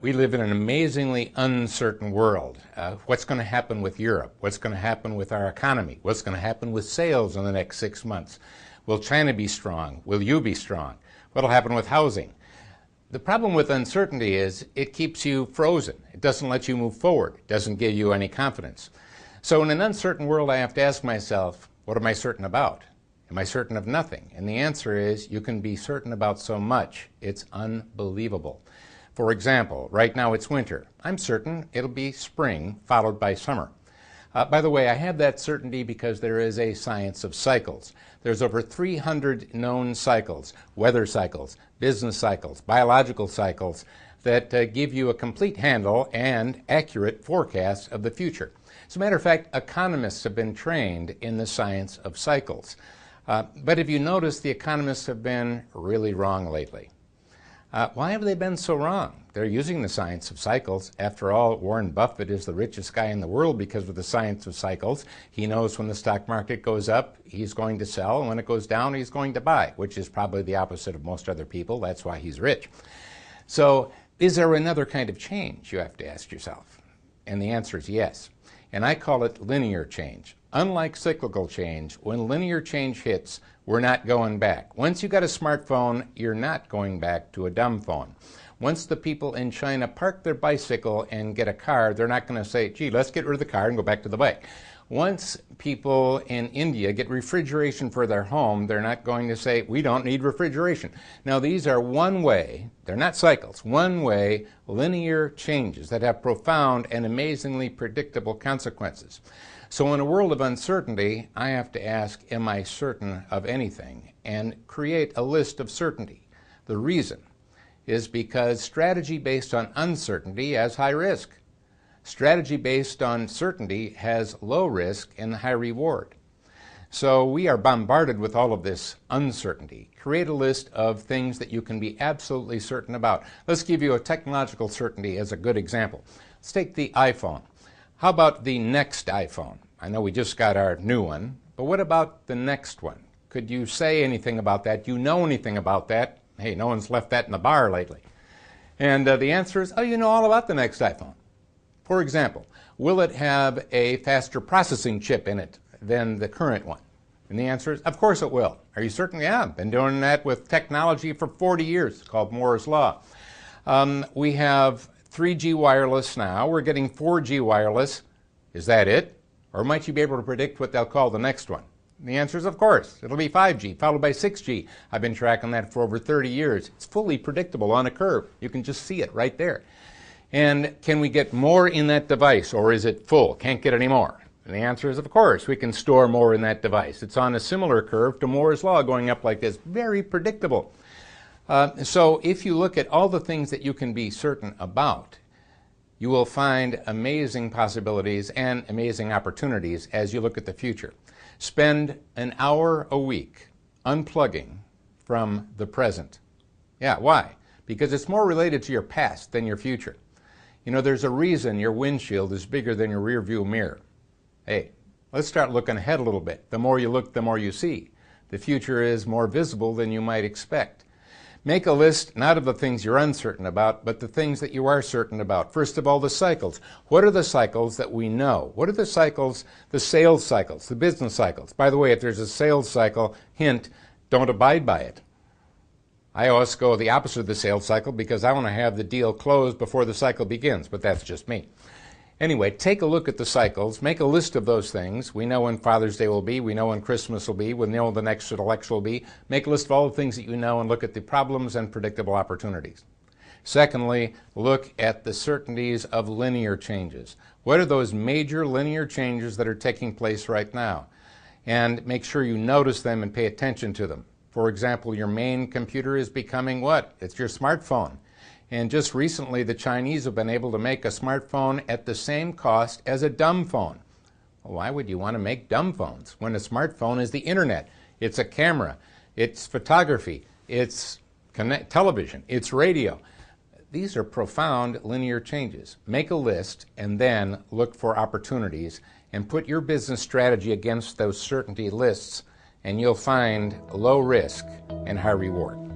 We live in an amazingly uncertain world. What's going to happen with Europe? What's going to happen with our economy? What's going to happen with sales in the next 6 months? Will China be strong? Will you be strong? What'll happen with housing? The problem with uncertainty is it keeps you frozen. It doesn't let you move forward. It doesn't give you any confidence. So in an uncertain world, I have to ask myself, what am I certain about? Am I certain of nothing? And the answer is, you can be certain about so much. It's unbelievable. For example, right now it's winter. I'm certain it'll be spring followed by summer. By the way, I have that certainty because there is a science of cycles. There's over 300 known cycles, weather cycles, business cycles, biological cycles, that give you a complete handle and accurate forecast of the future. As a matter of fact, economists have been trained in the science of cycles. But if you notice, the economists have been really wrong lately. Why have they been so wrong? They're using the science of cycles. After all, Warren Buffett is the richest guy in the world because of the science of cycles. He knows when the stock market goes up, he's going to sell, and when it goes down, he's going to buy, which is probably the opposite of most other people. That's why he's rich. So, is there another kind of change, you have to ask yourself? And the answer is yes. And I call it linear change. Unlike cyclical change, when linear change hits, we're not going back. Once you got a smartphone, you're not going back to a dumb phone. Once the people in China park their bicycle and get a car, they're not going to say, gee, let's get rid of the car and go back to the bike. Once people in India get refrigeration for their home, they're not going to say, we don't need refrigeration. Now, these are one-way, they're not cycles, one-way linear changes that have profound and amazingly predictable consequences. So in a world of uncertainty, I have to ask, am I certain of anything? And create a list of certainty. The reason is because strategy based on uncertainty has high risk. Strategy based on certainty has low risk and high reward. So we are bombarded with all of this uncertainty. Create a list of things that you can be absolutely certain about. Let's give you a technological certainty as a good example. Let's take the iPhone. How about the next iPhone? I know we just got our new one, but what about the next one? Could you say anything about that? Do you know anything about that? Hey, no one's left that in the bar lately. And the answer is, oh, you know all about the next iPhone. For example, will it have a faster processing chip in it than the current one? And the answer is, of course it will. Are you certain? Yeah, I've been doing that with technology for 40 years. It's called Moore's Law. We have 3G wireless now. We're getting 4G wireless. Is that it? Or might you be able to predict what they'll call the next one? The answer is, of course. It'll be 5G, followed by 6G. I've been tracking that for over 30 years. It's fully predictable on a curve. You can just see it right there. And can we get more in that device, or is it full? Can't get any more. And the answer is, of course, we can store more in that device. It's on a similar curve to Moore's Law, going up like this. Very predictable. So if you look at all the things that you can be certain about, you will find amazing possibilities and amazing opportunities as you look at the future. Spend an hour a week unplugging from the present. Yeah, why? Because it's more related to your past than your future. You know, there's a reason your windshield is bigger than your rearview mirror. Hey, let's start looking ahead a little bit. The more you look, the more you see. The future is more visible than you might expect. Make a list not of the things you're uncertain about, but the things that you are certain about. First of all, the cycles. What are the cycles that we know? What are the cycles, the sales cycles, the business cycles? By the way, if there's a sales cycle, hint, don't abide by it. I always go the opposite of the sales cycle because I want to have the deal closed before the cycle begins, but that's just me. Anyway, take a look at the cycles, make a list of those things. We know when Father's Day will be, we know when Christmas will be, we know when the next election will be. Make a list of all the things that you know and look at the problems and predictable opportunities. Secondly, look at the certainties of linear changes. What are those major linear changes that are taking place right now? And make sure you notice them and pay attention to them. For example, your main computer is becoming what? It's your smartphone. And just recently, the Chinese have been able to make a smartphone at the same cost as a dumb phone. Well, why would you want to make dumb phones when a smartphone is the internet? It's a camera, it's photography, it's television, it's radio. These are profound linear changes. Make a list and then look for opportunities and put your business strategy against those certainty lists, and you'll find low risk and high reward.